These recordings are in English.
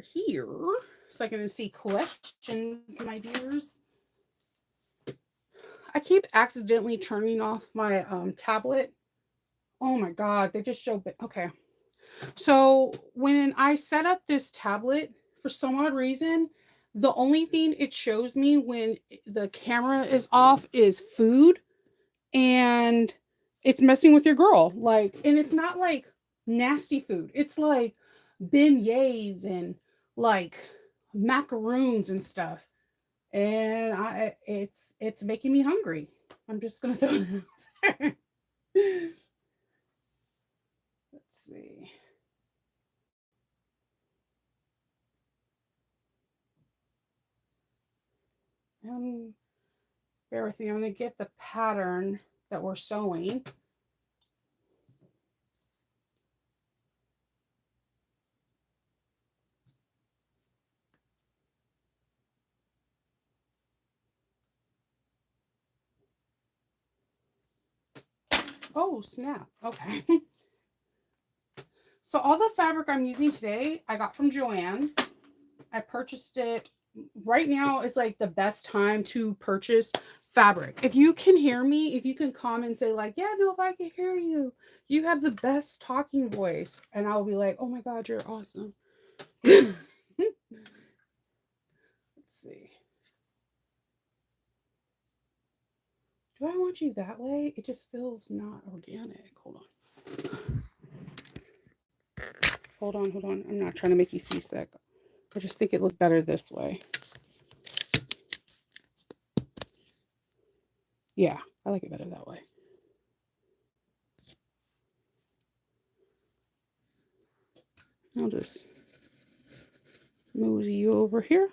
here so I can see questions, my dears. I keep accidentally turning off my tablet. Oh my god, they just show. Okay, so when I set up this tablet, for some odd reason, the only thing it shows me when the camera is off is food, and it's messing with your girl. Like, and it's not like nasty food. It's like beignets and like macaroons and stuff. And it's making me hungry. I'm just gonna throw it out there. Let's see. Bear with me. I'm gonna get the pattern that we're sewing. Oh, snap. Okay. So all the fabric I'm using today, I got from Joann's. I purchased it. Right now is like the best time to purchase fabric. If you can hear me, if you can comment and say like, yeah, no, if I can hear you, you have the best talking voice. And I'll be like, oh my God, you're awesome. Let's see. Do I want you that way? It just feels not organic. Hold on. Hold on. I'm not trying to make you seasick. I just think it looked better this way. Yeah, I like it better that way. I'll just mosey you over here.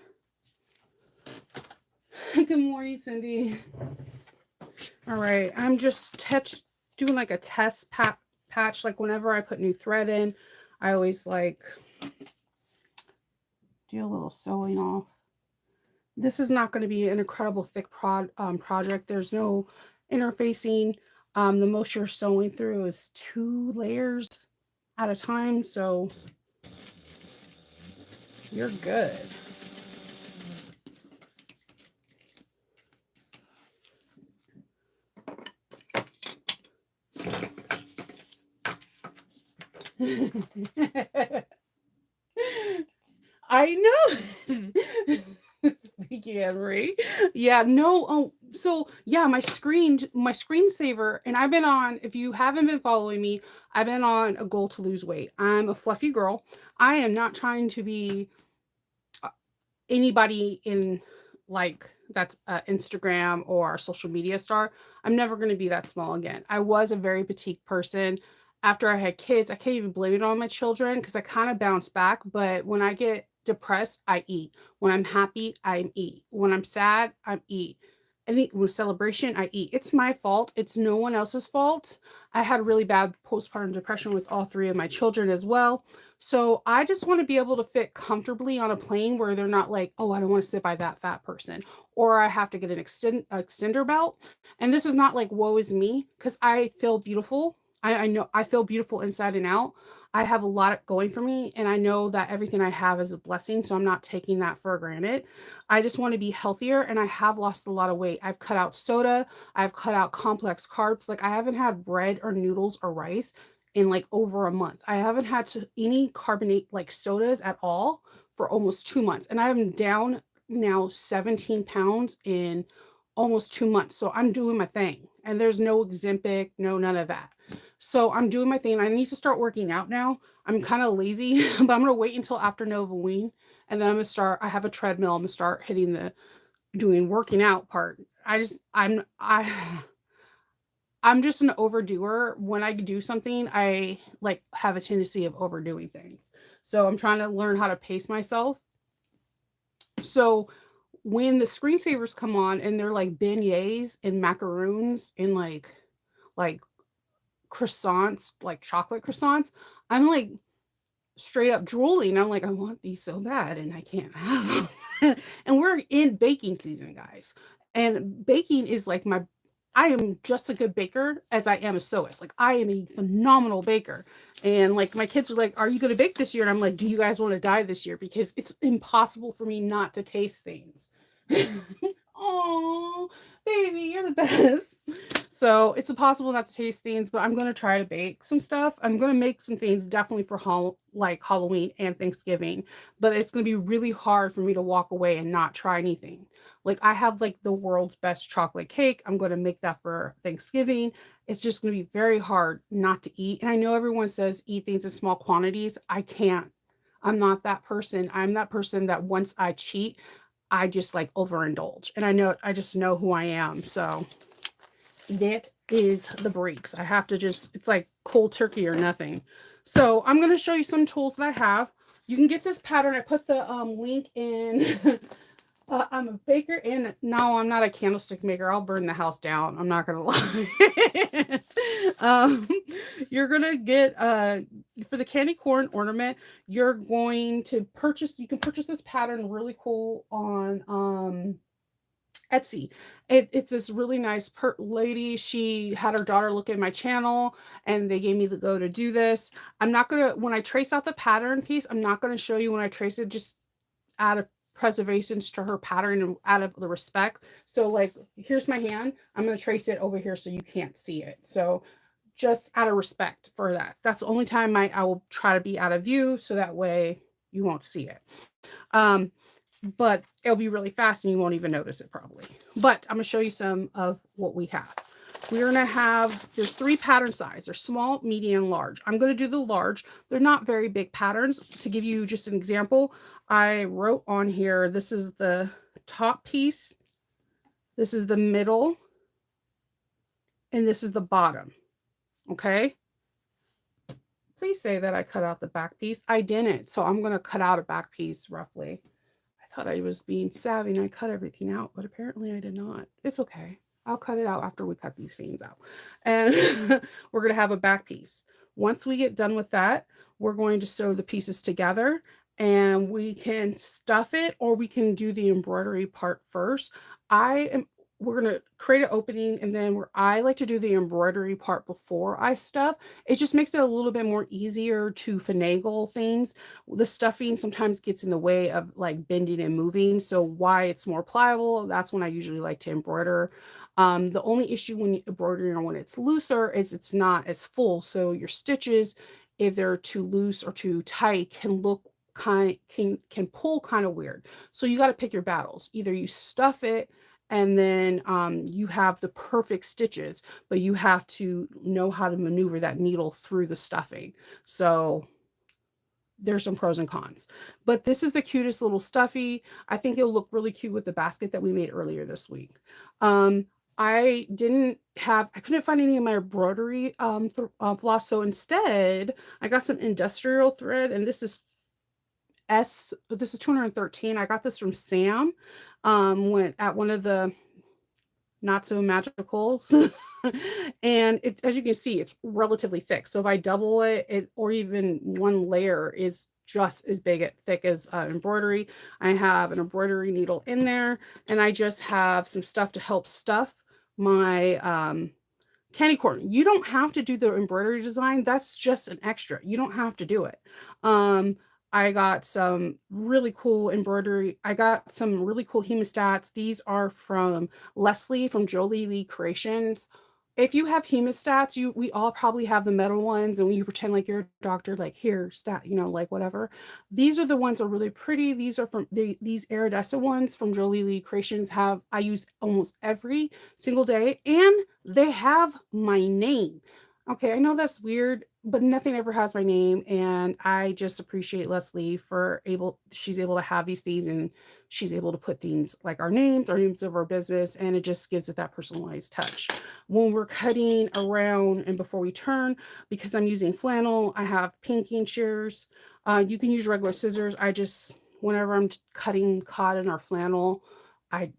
Good morning, Cyndy. All right, I'm just doing like a test patch. Like whenever I put new thread in, I always like do a little sewing off. This is not going to be an incredible thick project. There's no interfacing. The most you're sewing through is 2 layers at a time, so you're good. I know. Thank you, Anne-Marie. Yeah, no. Oh, so yeah, my screensaver, and I've been on. If you haven't been following me, I've been on a goal to lose weight. I'm a fluffy girl. I am not trying to be anybody in like that's Instagram or social media star. I'm never going to be that small again. I was a very petite person. After I had kids, I can't even blame it on my children because I kind of bounced back. But when I get depressed, I eat. When I'm happy, I eat. When I'm sad, I eat. When celebration, I eat. It's my fault. It's no one else's fault. I had really bad postpartum depression with all 3 of my children as well. So I just want to be able to fit comfortably on a plane where they're not like, oh, I don't want to sit by that fat person, or I have to get an extender belt. And this is not like woe is me because I feel beautiful. I know I feel beautiful inside and out. I have a lot going for me, and I know that everything I have is a blessing. So I'm not taking that for granted. I just want to be healthier, and I have lost a lot of weight. I've cut out soda. I've cut out complex carbs. Like I haven't had bread or noodles or rice in like over a month. I haven't had any carbonate like sodas at all for almost 2 months. And I'm down now 17 pounds in almost 2 months. So I'm doing my thing. And there's no Ozempic, no, none of that. So I'm doing my thing. I need to start working out now. I'm kind of lazy, but I'm going to wait until after Novaween. And then I'm going to start, I have a treadmill. I'm going to start hitting the doing working out part. I'm just an overdoer. When I do something, I like have a tendency of overdoing things. So I'm trying to learn how to pace myself. So when the screensavers come on and they're like beignets and macaroons and like croissants, like chocolate croissants, I'm like straight up drooling. I'm like, I want these so bad and I can't have them. And we're in baking season, guys. And baking is like I am just a good baker as I am a sewist. Like I am a phenomenal baker. And like my kids are like, "Are you going to bake this year?" And I'm like, "Do you guys want to die this year?" Because it's impossible for me not to taste things. Oh, baby, you're the best. So it's impossible not to taste things, but I'm gonna try to bake some stuff. I'm gonna make some things definitely for like Halloween and Thanksgiving, but it's gonna be really hard for me to walk away and not try anything. Like I have like the world's best chocolate cake. I'm gonna make that for Thanksgiving. It's just gonna be very hard not to eat. And I know everyone says eat things in small quantities. I can't. I'm not that person. I'm that person that once I cheat, I just like overindulge. And I just know who I am. So that is the breaks. I have to just, it's like cold turkey or nothing. So I'm going to show you some tools that I have. You can get this pattern. I put the link in. I'm a baker and no, I'm not a candlestick maker. I'll burn the house down. I'm not going to lie. um, you're going to get, for the candy corn ornament, you're going to purchase, you can purchase this pattern really cool on, Etsy. It's this really nice lady. She had her daughter look at my channel and they gave me the go to do this. I'm not going to, when I trace out the pattern piece, I'm not going to show you when I trace it, just out of preservations to her pattern and out of the respect. So like, here's my hand. I'm going to trace it over here so you can't see it. So just out of respect for that. That's the only time I will try to be out of view so that way you won't see it. Um, but it'll be really fast and you won't even notice it probably. But I'm going to show you some of what we have. We're going to have, there's 3 pattern size. They're small, medium, and large. I'm going to do the large. They're not very big patterns. To give you just an example, I wrote on here, this is the top piece, this is the middle, and this is the bottom. Okay? Please say that I cut out the back piece. I didn't, so I'm going to cut out a back piece roughly. Thought I was being savvy and I cut everything out, but apparently I did not. It's okay. I'll cut it out after we cut these things out. And we're going to have a back piece. Once we get done with that, we're going to sew the pieces together and we can stuff it or we can do the embroidery part first. We're going to create an opening and then I like to do the embroidery part before I stuff. It just makes it a little bit more easier to finagle things. The stuffing sometimes gets in the way of like bending and moving. So why it's more pliable, that's when I usually like to embroider. The only issue when embroidering or when it's looser is it's not as full. So your stitches, if they're too loose or too tight, can look can pull kind of weird. So you got to pick your battles. Either you stuff it and then you have the perfect stitches, but you have to know how to maneuver that needle through the stuffing. So there's some pros and cons, but this is the cutest little stuffy. I think it'll look really cute with the basket that we made earlier this week. I couldn't find any of my embroidery floss, so instead I got some industrial thread, and this is 213. I got this from Sam went at one of the not so magicals. And it, as you can see, it's relatively thick. So if I double it, or even one layer is just as thick as embroidery. I have an embroidery needle in there, and I just have some stuff to help stuff my candy corn. You don't have to do the embroidery design. That's just an extra. You don't have to do it. I got some really cool embroidery. I got some really cool hemostats. These are from Leslie from Jolie Lee Creations. If you have hemostats, we all probably have the metal ones, and when you pretend like you're a doctor, like here, stat, like whatever. These are the ones that are really pretty. These are from these iridescent ones from Jolie Lee Creations. I use almost every single day, and they have my name. Okay, I know that's weird, but nothing ever has my name, and I just appreciate Leslie for she's able to have these things, and she's able to put things like our names of our business, and it just gives it that personalized touch. When we're cutting around and before we turn, because I'm using flannel, I have pinking shears. You can use regular scissors. Whenever I'm cutting cotton or flannel,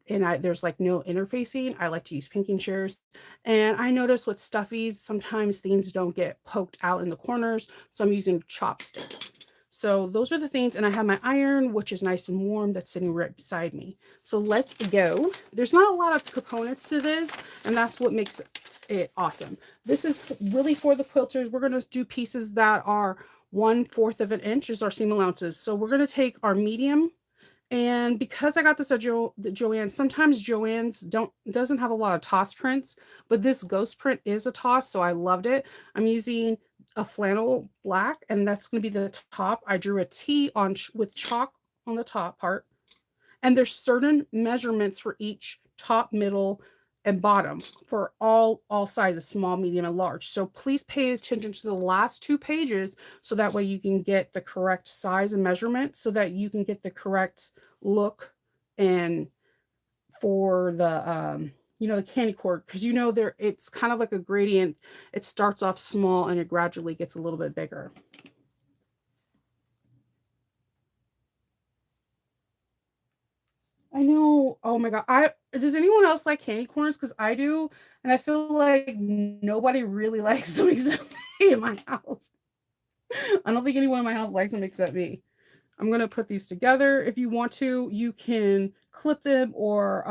there's like no interfacing, I like to use pinking shears. And I notice with stuffies, sometimes things don't get poked out in the corners, so I'm using chopstick. So those are the things, and I have my iron, which is nice and warm, that's sitting right beside me. So let's go. There's not a lot of components to this, and that's what makes it awesome. This is really for the quilters. We're going to do pieces that are 1/4 of an inch is our seam allowances. So we're going to take our medium, and because I got this at Joann's, sometimes Joann's doesn't have a lot of toss prints, but this ghost print is a toss, so I loved it. I'm using a flannel black, and that's going to be the top. I drew a T on with chalk on the top part, and there's certain measurements for each top, middle, and bottom for all sizes, small, medium, and large. So please pay attention to the last 2 pages so that way you can get the correct size and measurement so that you can get the correct look and for the the candy corn, because there it's kind of like a gradient. It starts off small and it gradually gets a little bit bigger. I know. Oh my god. I Does anyone else like candy corns? Because I do, and I feel like nobody really likes them except me in my house. I don't think anyone in my house likes them except me. I'm gonna put these together. If you want to, you can clip them or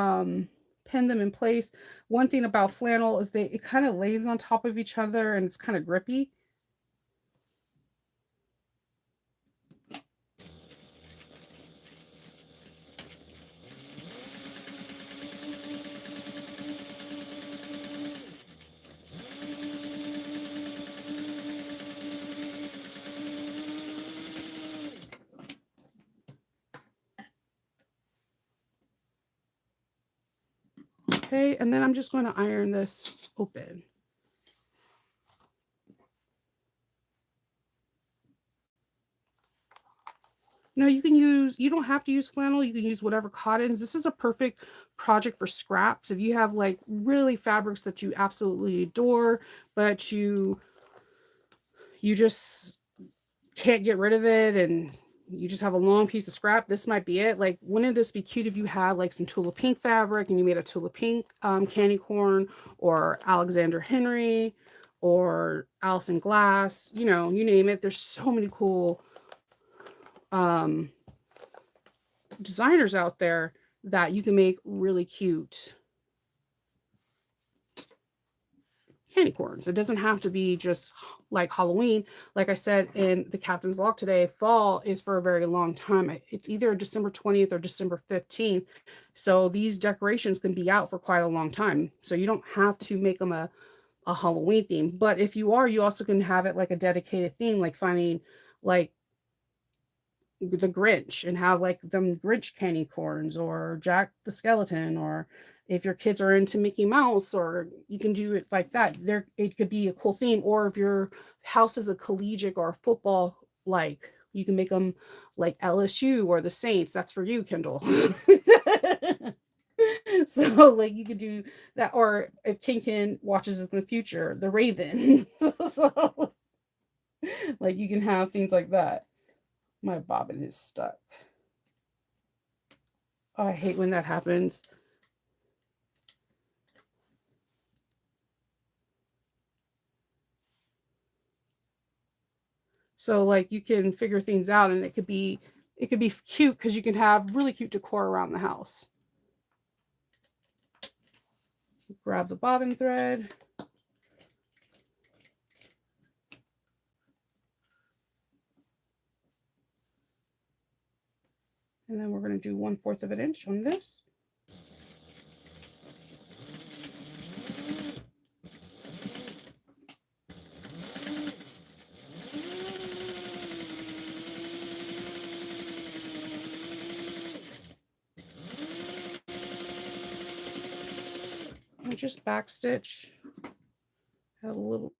pin them in place. One thing about flannel is it kind of lays on top of each other and it's kind of grippy. Okay, and then I'm just going to iron this open. No, you don't have to use flannel. You can use whatever cottons. This is a perfect project for scraps. If you have like really fabrics that you absolutely adore, but you just can't get rid of it and you just have a long piece of scrap, this might be it. Like, wouldn't this be cute if you had like some Tula Pink fabric and you made a Tula Pink candy corn, or Alexander Henry, or Allison Glass, you name it. There's so many cool um, designers out there that you can make really cute candy corns. It doesn't have to be just like Halloween. Like I said in the captain's log today, fall is for a very long time. It's either December 20th or December 15th. So these decorations can be out for quite a long time. So you don't have to make them a Halloween theme. But if you are, you also can have it like a dedicated theme, like finding like the Grinch and have like them Grinch candy corns, or Jack the Skeleton, or if your kids are into Mickey Mouse, or you can do it like that. There, it could be a cool theme. Or if your house is a collegiate or a football, like you can make them like LSU or the Saints. That's for you, Kendall. So like you could do that, or if Kinkin watches in the future, the Raven. So like you can have things like that. My bobbin is stuck. Oh, I hate when that happens. So like you can figure things out, and it could be cute because you can have really cute decor around the house. Grab the bobbin thread. And then we're going to do 1/4 of an inch on this. And just backstitch. Had a little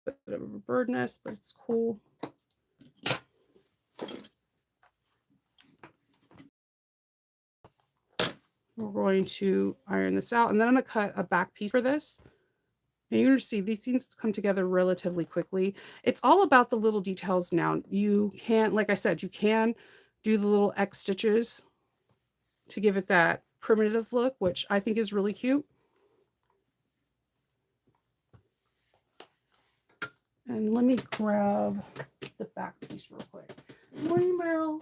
bit of a bird nest, but it's cool. We're going to iron this out, and then I'm going to cut a back piece for this. And you're going to see these things come together relatively quickly. It's all about the little details now. You can, like I said, you can do the little X stitches to give it that primitive look, which I think is really cute. And let me grab the back piece real quick. Morning, Meryl.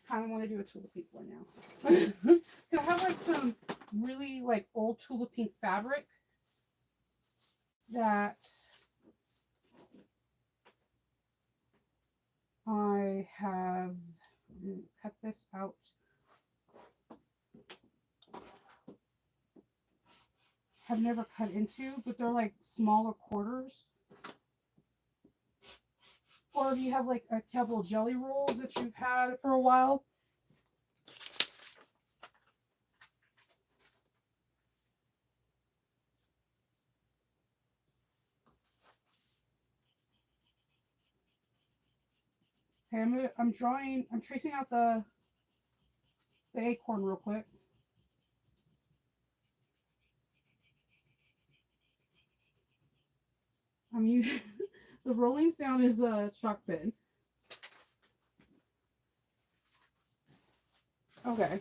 Kind of want to do a tulip pink one now. I have like some really like old tulip pink fabric that I have cut this out. Have never cut into, but they're like smaller quarters. Or if you have like a couple jelly rolls that you've had for a while. Okay, I'm tracing out the acorn real quick. The rolling sound is a chalk pen. Okay.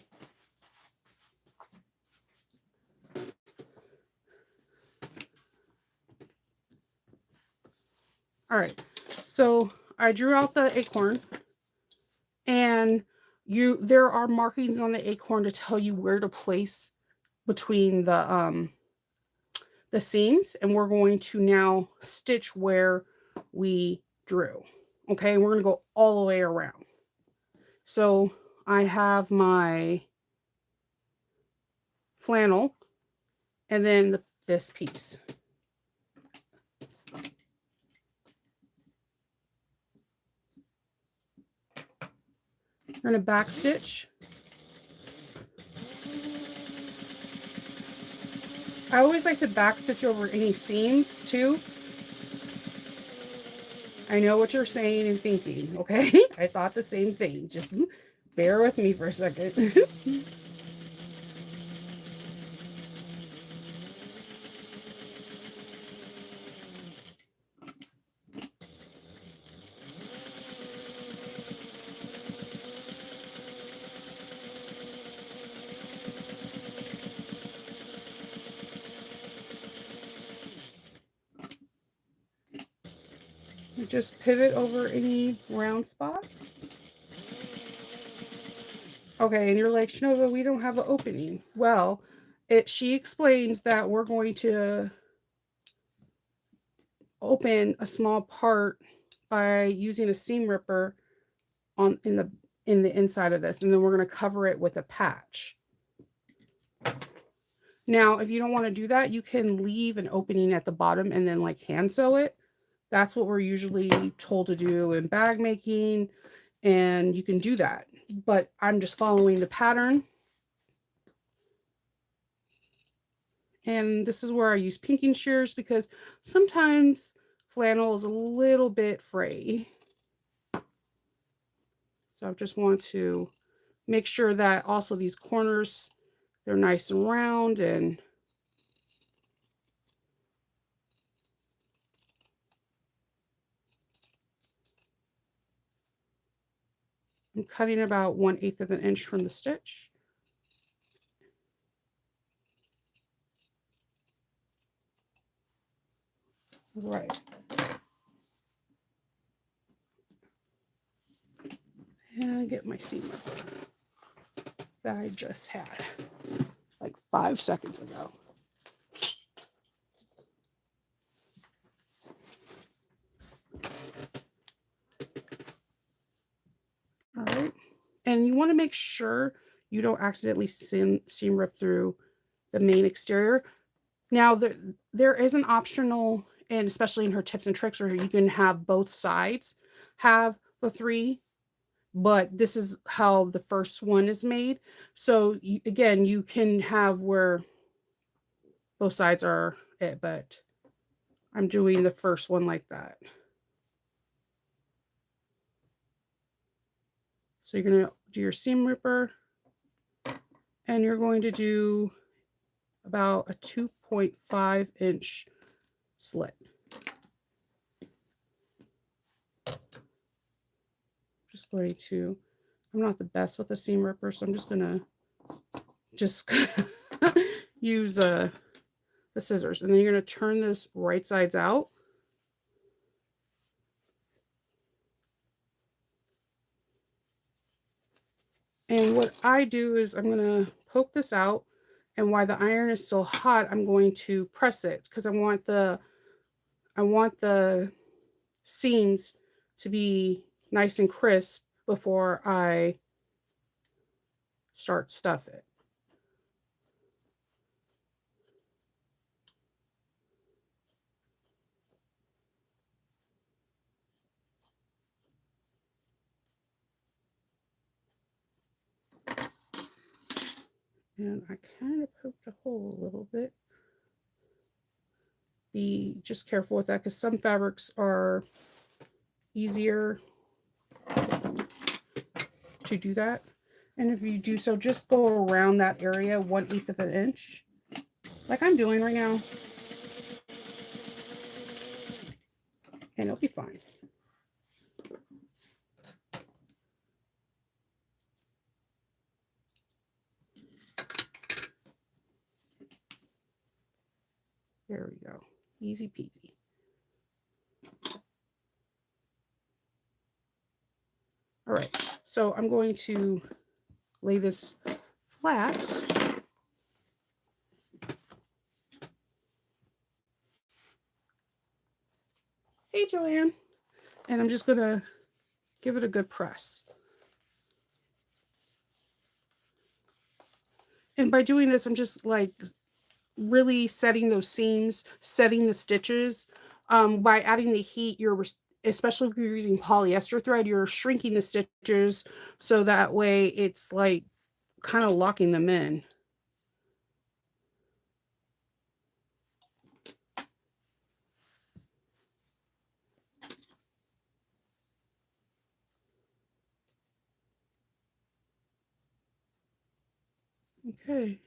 All right. So I drew out the acorn, and there are markings on the acorn to tell you where to place between the seams, and we're going to now stitch where we drew. Okay, we're going to go all the way around. So I have my flannel and then this piece. I'm going to back stitch. I always like to back stitch over any seams too. I know what you're saying and thinking, okay? I thought the same thing. Just bear with me for a second. Just pivot over any round spots. Okay, and you're like, Shnova, we don't have an opening. Well, she explains that we're going to open a small part by using a seam ripper in the inside of this, and then we're going to cover it with a patch. Now, if you don't want to do that, you can leave an opening at the bottom and then like hand sew it. That's what we're usually told to do in bag making, and you can do that. But I'm just following the pattern. And this is where I use pinking shears because sometimes flannel is a little bit frayed. So I just want to make sure that also these corners, they're nice and round, and I'm cutting about 1/8 of an inch from the stitch. Right. And get my seam ripper that I just had like 5 seconds ago. All right. And you want to make sure you don't accidentally seam rip through the main exterior. Now, there is an optional, and especially in her tips and tricks, where you can have both sides have the 3, but this is how the first one is made. So again, you can have where both sides are it, but I'm doing the first one like that. So you're going to do your seam ripper, and you're going to do about a 2.5 inch slit. Just going to, I'm not the best with a seam ripper, so I'm just going to use the scissors, and then you're going to turn this right sides out. And what I do is I'm going to poke this out, and while the iron is still hot, I'm going to press it because I want the seams to be nice and crisp before I start stuff it. And I kind of poked a hole a little bit. Be just careful with that because some fabrics are easier to do that. And if you do so, just go around that area 1/8 of an inch, like I'm doing right now, and it'll be fine. There we go. Easy peasy. All right, so I'm going to lay this flat. Hey, Joanne. And I'm just going to give it a good press. And by doing this, I'm just like really setting those seams, setting the stitches. By adding the heat, especially if you're using polyester thread, you're shrinking the stitches so that way it's like kind of locking them in. Okay.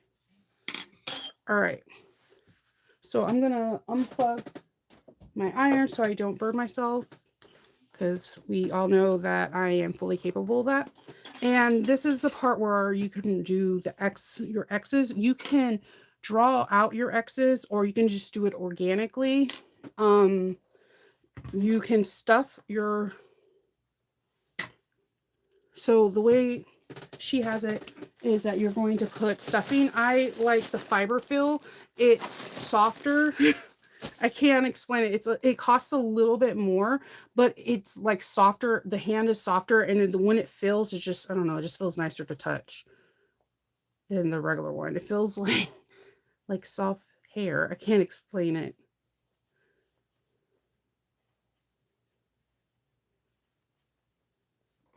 All right. So I'm gonna unplug my iron so I don't burn myself, because we all know that I am fully capable of that. And this is the part where you can do your X's. You can draw out your X's, or you can just do it organically. You can stuff your, so the way she has it is that you're going to put stuffing. I like the fiber fill. It's softer. I can't explain it. It costs a little bit more, but it's like softer. The hand is softer, and when it fills, it's just, I don't know, it just feels nicer to touch than the regular one. It feels like soft hair. I can't explain it.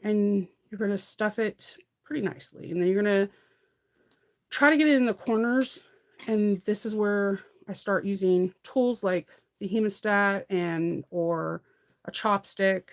And you're going to stuff it pretty nicely. And then you're going to try to get it in the corners. And this is where I start using tools like the hemostat or a chopstick.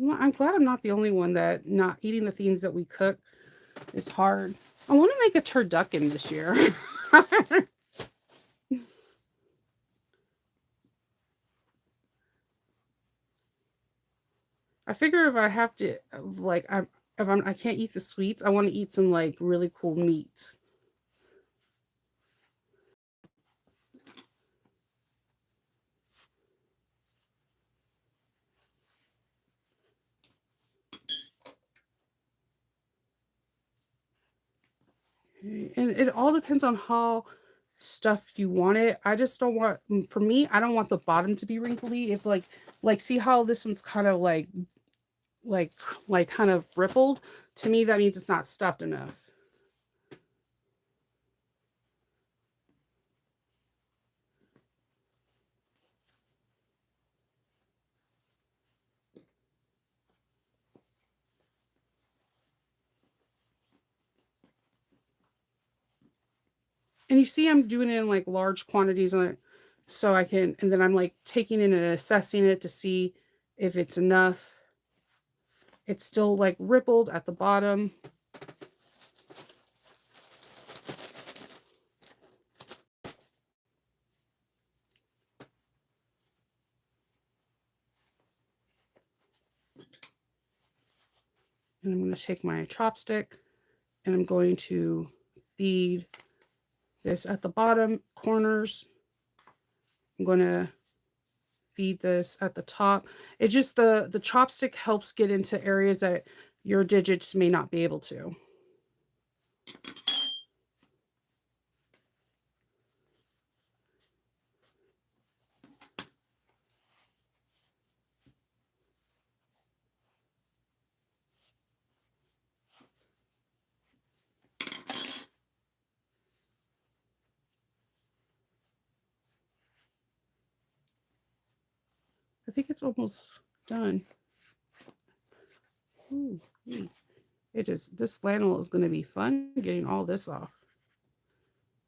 I'm glad I'm not the only one that not eating the things that we cook is hard. I want to make a turducken this year. I figure if I have to, like, I can't eat the sweets, I want to eat some like really cool meats. And it all depends on how stuffed you want it. I just don't want, for me, I don't want the bottom to be wrinkly. If like see how this one's kind of like kind of rippled. To me, that means it's not stuffed enough. And you see I'm doing it in like large quantities on it so I can, and then I'm like taking it and assessing it to see if it's enough. It's still like rippled at the bottom. And I'm going to take my chopstick and I'm going to feed this at the bottom corners. I'm going to feed this at the top. It just the chopstick helps get into areas that your digits may not be able to. I think it's almost done. Ooh, it is. This flannel is going to be fun getting all this off.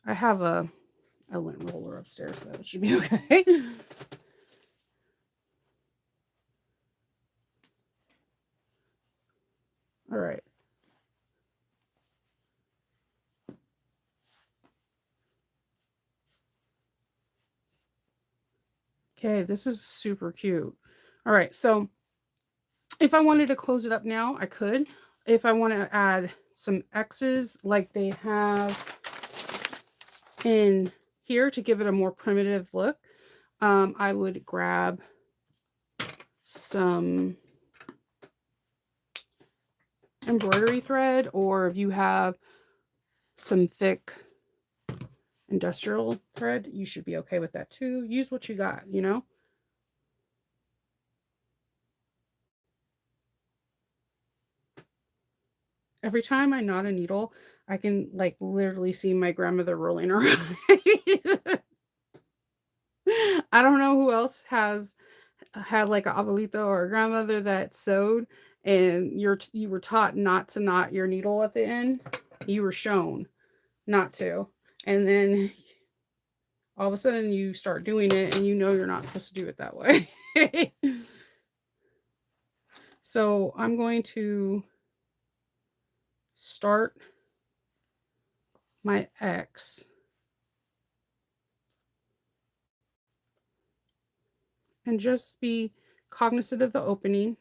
I have a lint roller upstairs, so it should be okay. All right. Okay, this is super cute. All right, so if I wanted to close it up now, I could. If I want to add some X's like they have in here to give it a more primitive look, I would grab some embroidery thread, or if you have some thick industrial thread, you should be okay with that too. Use what you got, you know? Every time I knot a needle, I can like literally see my grandmother rolling around. I don't know who else has had like a abuelita or a grandmother that sewed and you were taught not to knot your needle at the end. You were shown not to. And then all of a sudden you start doing it and you know you're not supposed to do it that way. So I'm going to start my X. And just be cognizant of the opening.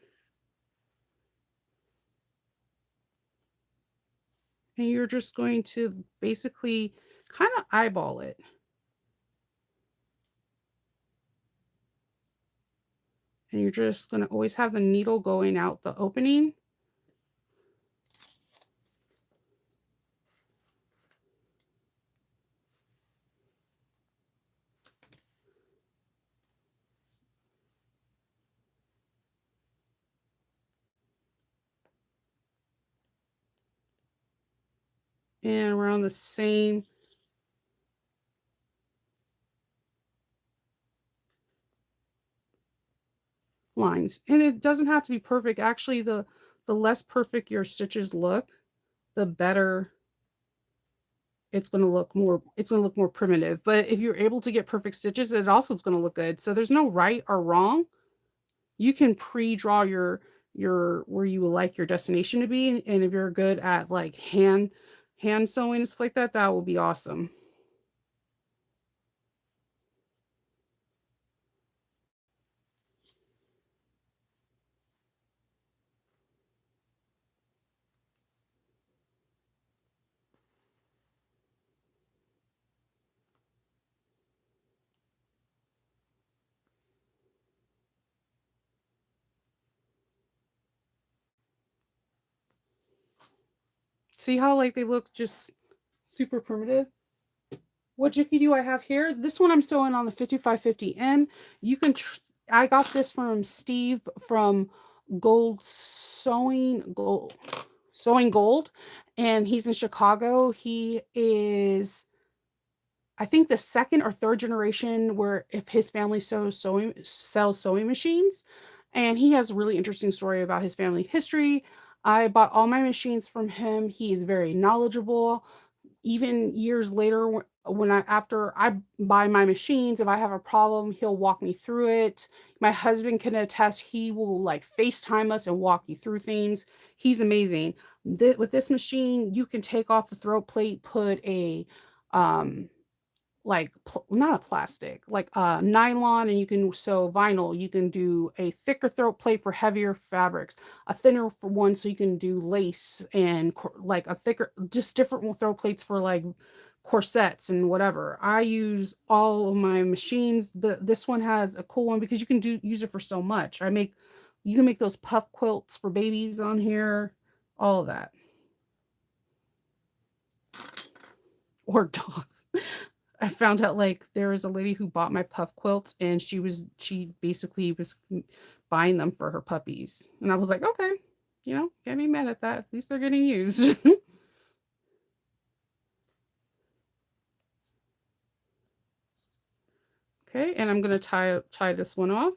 And you're just going to basically kind of eyeball it. And you're just going to always have the needle going out the opening. And around the same lines. And it doesn't have to be perfect. Actually, the less perfect your stitches look, the better it's going to look more primitive. But if you're able to get perfect stitches, it also is going to look good. So there's no right or wrong. You can pre-draw your where you would like your destination to be, and if you're good at like hand sewing and stuff like that, that will be awesome. See how like they look just super primitive? What Jicky do I have here? This one I'm sewing on the 5550N. You can I got this from Steve from Gold Sewing Gold Sewing Gold, and he's in Chicago. He is, I think, the second or third generation where if his family sells sewing machines, and he has a really interesting story about his family history. I bought all my machines from him. He is very knowledgeable. Even years later, when I after I buy my machines, if I have a problem, he'll walk me through it. My husband can attest, he will, like, FaceTime us and walk you through things. He's amazing. With this machine, you can take off the throat plate, put a, um like not a plastic, like nylon, and you can sew vinyl. You can do a thicker throat plate for heavier fabrics, a thinner for one, so you can do lace and like a thicker, just different throat plates for like corsets and whatever. I use all of my machines. This one has a cool one because you can do use it for so much. You can make those puff quilts for babies on here, all of that, or dogs. I found out, like, there was a lady who bought my puff quilts, and she basically was buying them for her puppies, and I was like, "Okay, can't be mad at that, at least they're getting used." Okay, and I'm gonna tie this one off,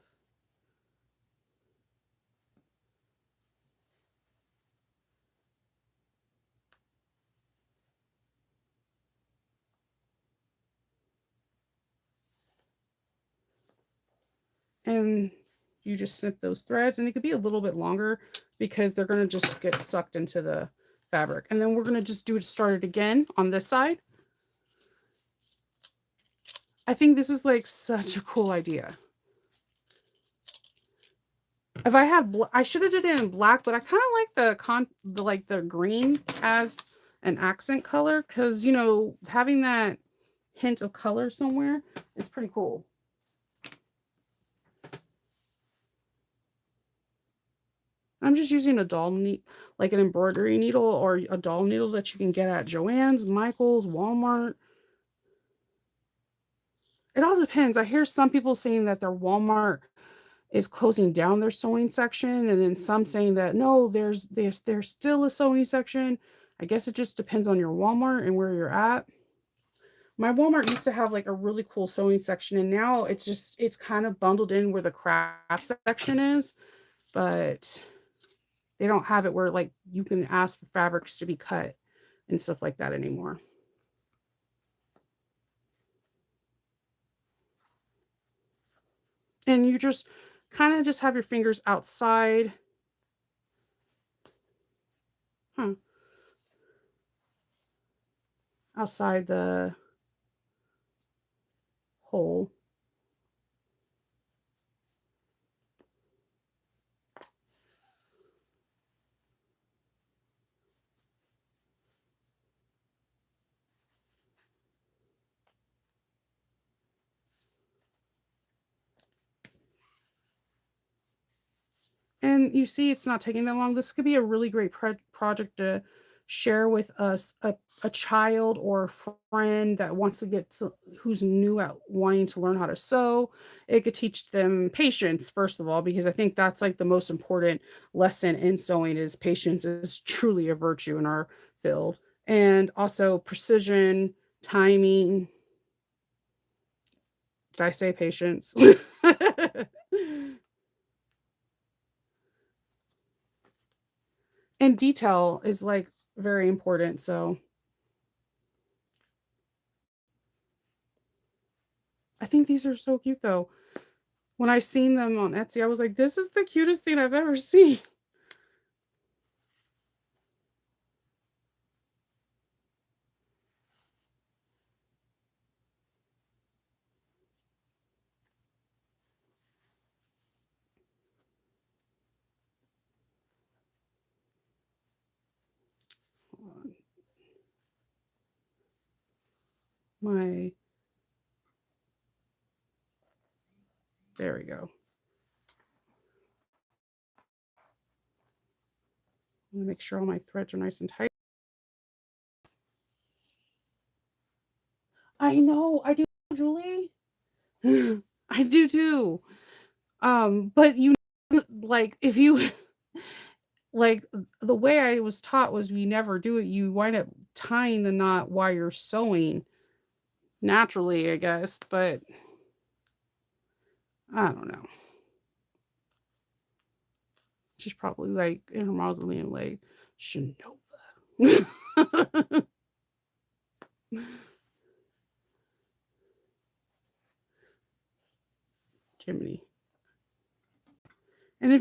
and you just snip those threads, and it could be a little bit longer because they're gonna just get sucked into the fabric, and then we're gonna just start it again on this side. I think this is, like, such a cool idea. If I had I should have did it in black, but I kinda like the green as an accent color because having that hint of color somewhere is pretty cool. I'm just using a doll like an embroidery needle or a doll needle that you can get at Joann's, Michael's, Walmart. It all depends. I hear some people saying that their Walmart is closing down their sewing section, and then some saying that no, there's still a sewing section. I guess it just depends on your Walmart and where you're at. My Walmart used to have like a really cool sewing section, and now it's kind of bundled in where the craft section is, but they don't have it where like you can ask for fabrics to be cut and stuff like that anymore. And you just kind of just have your fingers huh, outside the hole. And you see it's not taking that long. This could be a really great project to share with us a child or a friend that wants to who's new at wanting to learn how to sew. It could teach them patience, first of all, because I think that's like the most important lesson in sewing is patience is truly a virtue in our field. And also precision, timing. Did I say patience? And detail is, like, very important, so I think these are so cute, though. When I seen them on Etsy, I was like, "This is the cutest thing I've ever seen." Hold on. My There we go. I wanna make sure all my threads are nice and tight. I know, I do, Julie. I do too. But like, if you like, the way I was taught was we never do it, you wind up tying the knot while you're sewing naturally, I guess, but I don't know. She's probably, like, in her mausoleum, like, "Shinova."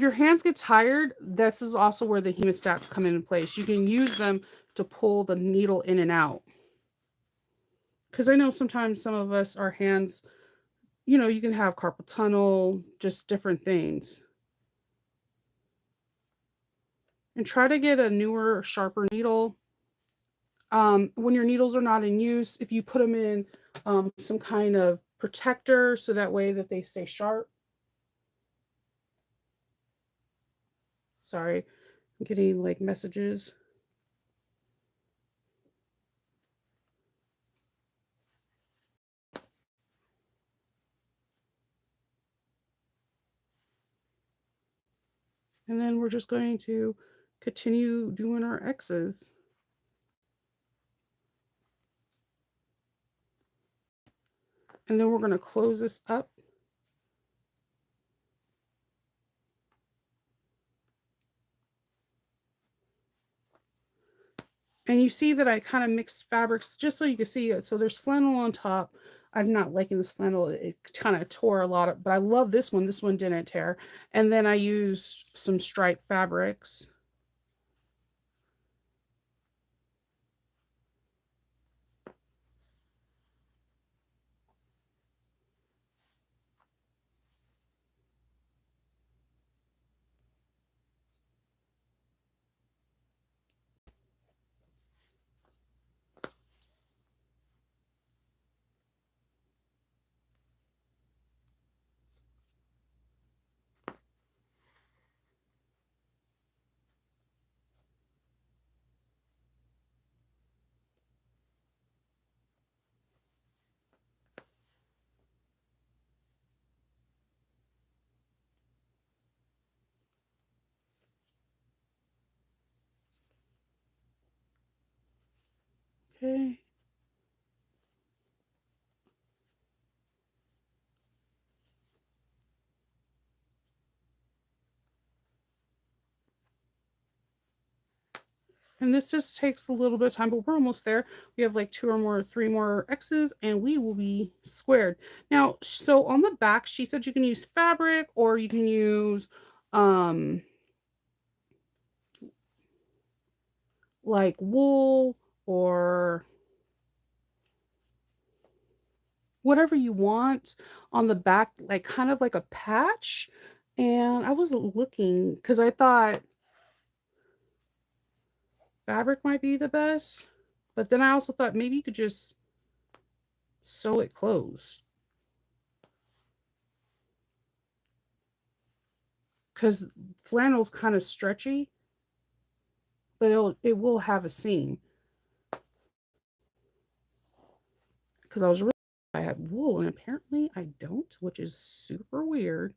your hands get tired, this is also where the hemostats come into place. You can use them to pull the needle in and out. Because I know sometimes some of us, our hands, you can have carpal tunnel, just different things. And try to get a newer, sharper needle. When your needles are not in use, if you put them in some kind of protector so that way that they stay sharp. Sorry, I'm getting like messages. And then we're just going to continue doing our X's. And then we're going to close this up. And you see that I kind of mixed fabrics just so you can see it. So there's flannel on top. I'm not liking this flannel. It kind of tore a lot of, but I love this one. This one didn't tear. And then I used some striped fabrics. Okay. And this just takes a little bit of time, but we're almost there. We have like 3 more X's and we will be squared. Now, so on the back, she said you can use fabric or you can use like wool or whatever you want on the back, like kind of like a patch. And I was looking because I thought fabric might be the best, but then I also thought maybe you could just sew it closed because flannel's kind of stretchy, but it will have a seam. Because I had wool and apparently I don't, which is super weird.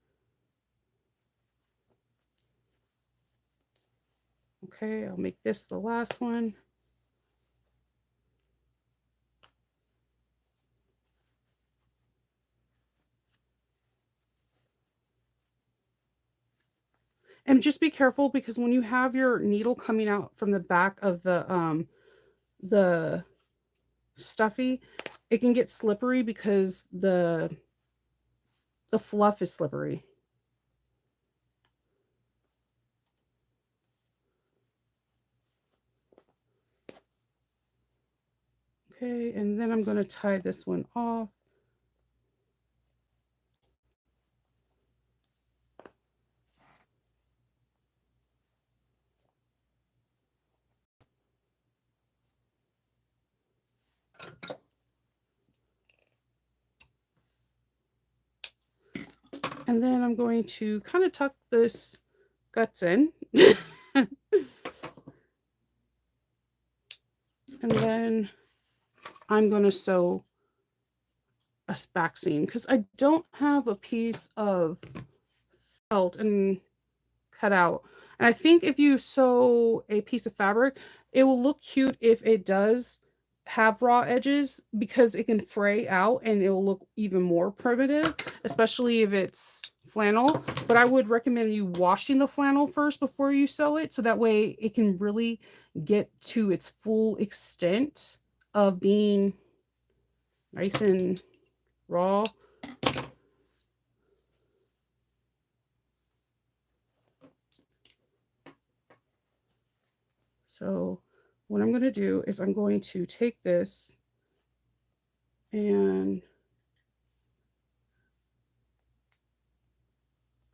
Okay, I'll make this the last one. And just be careful because when you have your needle coming out from the back of the stuffy, it can get slippery because the fluff is slippery. Okay, and then I'm going to tie this one off. And then I'm going to kind of tuck this guts in. And then I'm going to sew a back seam because I don't have a piece of felt and cut out. And I think if you sew a piece of fabric, it will look cute if it does have raw edges because it can fray out and it will look even more primitive, especially if it's flannel. But I would recommend you washing the flannel first before you sew it so that way it can really get to its full extent of being nice and raw. So what I'm going to do is I'm going to take this and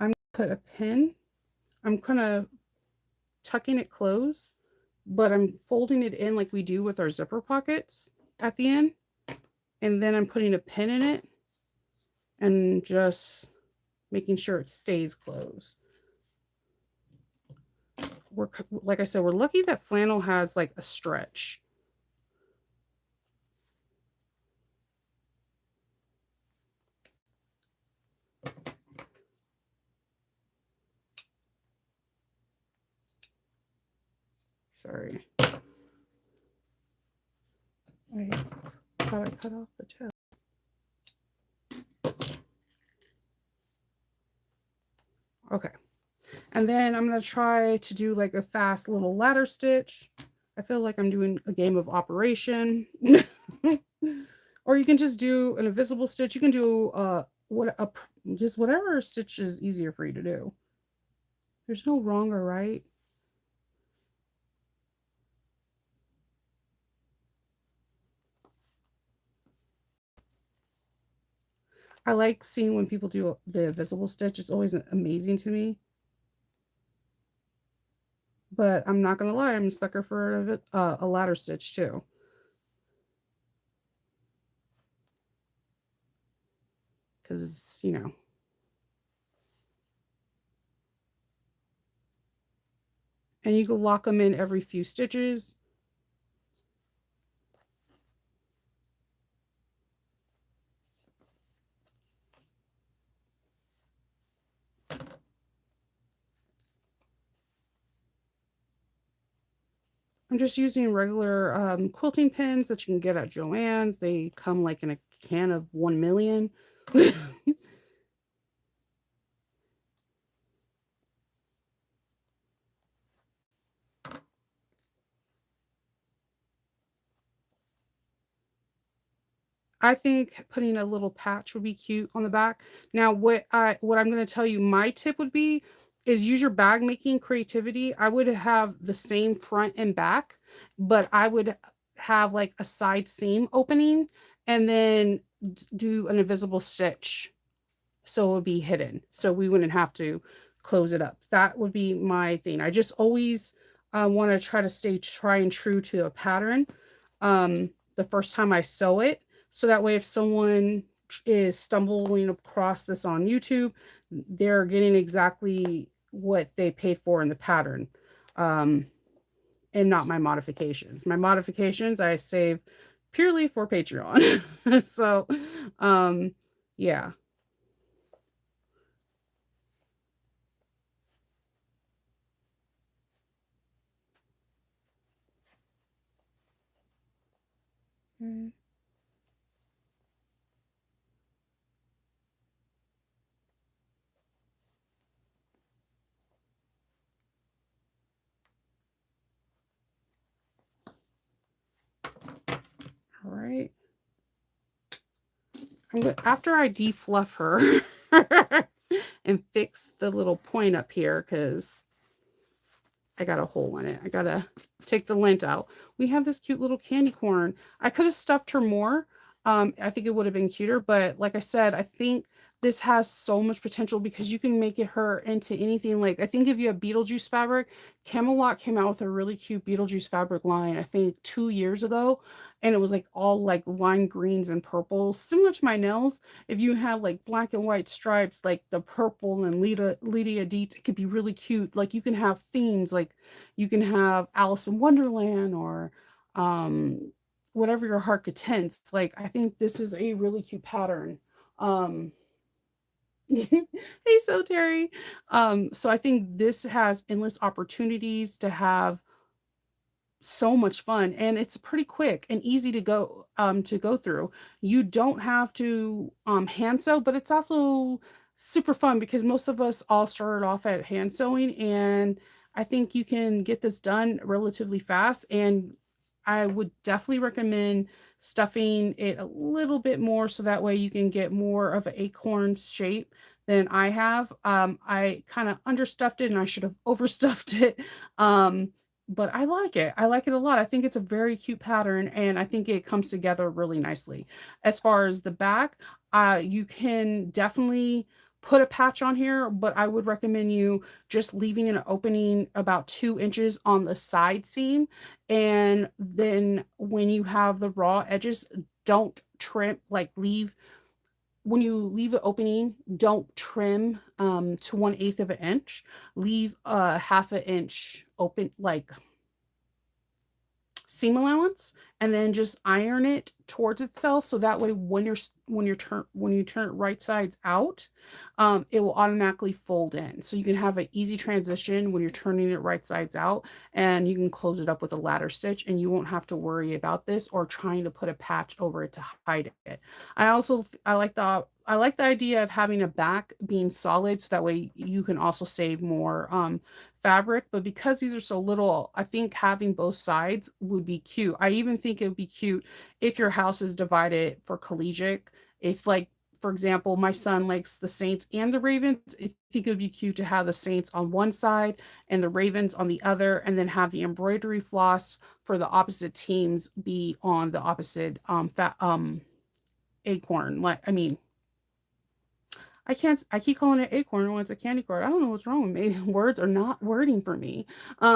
I'm going to put a pin. I'm kind of tucking it closed, but I'm folding it in like we do with our zipper pockets at the end. And then I'm putting a pin in it and just making sure it stays closed. We're, like I said, we're lucky that flannel has like a stretch. Sorry. I thought I cut off the tail. Okay. And then I'm going to try to do like a fast little ladder stitch. I feel like I'm doing a game of Operation. Or you can just do an invisible stitch. You can do just whatever stitch is easier for you to do. There's no wrong or right. I like seeing when people do the invisible stitch. It's always amazing to me. But I'm not gonna lie, I'm a sucker for a ladder stitch too. Because, you know. And you can lock them in every few stitches. I'm just using regular quilting pins that you can get at Joann's. They come like in a can of 1,000,000. I think putting a little patch would be cute on the back. Now, what I'm going to tell you, my tip would be is use your bag making creativity. I would have the same front and back, but I would have like a side seam opening and then do an invisible stitch so it would be hidden. So we wouldn't have to close it up. That would be my thing. I just always want to try to stay try and true to a pattern the first time I sew it. So that way, if someone is stumbling across this on YouTube, they're getting exactly what they paid for in the pattern and not my modifications. My modifications I save purely for Patreon. So, yeah. Mm. All right. After I defluff her and fix the little point up here, because I got a hole in it. I gotta take the lint out. We have this cute little candy corn. I could have stuffed her more. I think it would have been cuter, but like I said, I think this has so much potential because you can make it her into anything. Like I think if you have Beetlejuice fabric, Camelot came out with a really cute Beetlejuice fabric line, I think 2 years ago. And it was like all like lime greens and purples, similar to my nails. If you have like black and white stripes, like the purple and Lydia Deets, it could be really cute. Like you can have themes, like you can have Alice in Wonderland or whatever your heart contains. Like I think this is a really cute pattern. Um hey so Terry. So I think this has endless opportunities to have so much fun, and it's pretty quick and easy to go through. You don't have to hand sew, but it's also super fun because most of us all started off at hand sewing, and I think you can get this done relatively fast. And I would definitely recommend stuffing it a little bit more so that way you can get more of an acorn shape than I have. I kind of understuffed it and I should have overstuffed it. but I like it. I like it a lot. I think it's a very cute pattern, and I think it comes together really nicely. As far as the back, you can definitely put a patch on here, but I would recommend you just leaving an opening about 2 inches on the side seam. And then when you have the raw edges, don't trim, like leave when you leave an opening, don't trim to 1/8 of an inch. Leave a 1/2 inch open, like seam allowance, and then just iron it towards itself, so that way when you turn it right sides out, it will automatically fold in, so you can have an easy transition when you're turning it right sides out, and you can close it up with a ladder stitch, and you won't have to worry about this or trying to put a patch over it to hide it. I like the idea of having a back being solid, so that way you can also save more fabric, but because these are so little, I think having both sides would be cute. I even think it would be cute if your house is divided for collegiate. If, like, for example, my son likes the Saints and the Ravens, I think it would be cute to have the Saints on one side and the Ravens on the other, and then have the embroidery floss for the opposite teams be on the opposite acorn. Like, I mean, I keep calling it acorn when it's a candy corn. I don't know what's wrong with me. Words are not wording for me.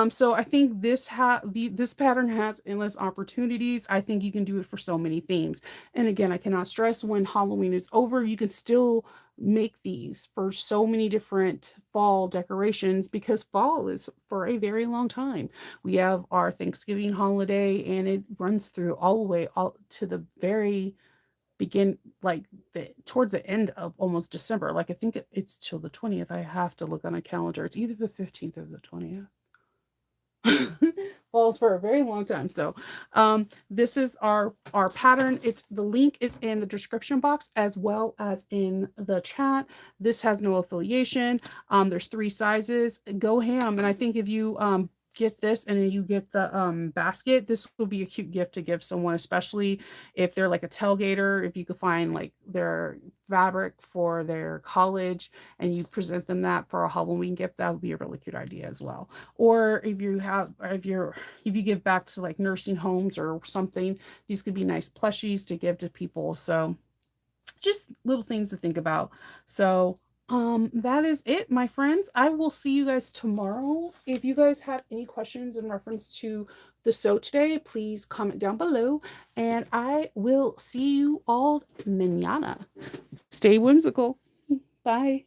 So I think this pattern has endless opportunities. I think you can do it for so many themes. And again, I cannot stress, when Halloween is over, you can still make these for so many different fall decorations, because fall is for a very long time. We have our Thanksgiving holiday, and it runs through all the way all to the very begin, like, towards the end of almost December. Like, I think it's till the 20th. I have to look on a calendar. It's either the 15th or the 20th. Falls for a very long time. So this is our pattern. It's the link is in the description box as well as in the chat. This has no affiliation. There's 3 sizes. Go ham. And I think if you get this and then you get the basket, this will be a cute gift to give someone, especially if they're like a tailgater. If you could find like their fabric for their college and you present them that for a Halloween gift, that would be a really cute idea as well. Or if you give back to like nursing homes or something, these could be nice plushies to give to people. So just little things to think about. So that is it, my friends. I will see you guys tomorrow. If you guys have any questions in reference to the sew today, please comment down below, and I will see you all mañana. Stay whimsical. Bye.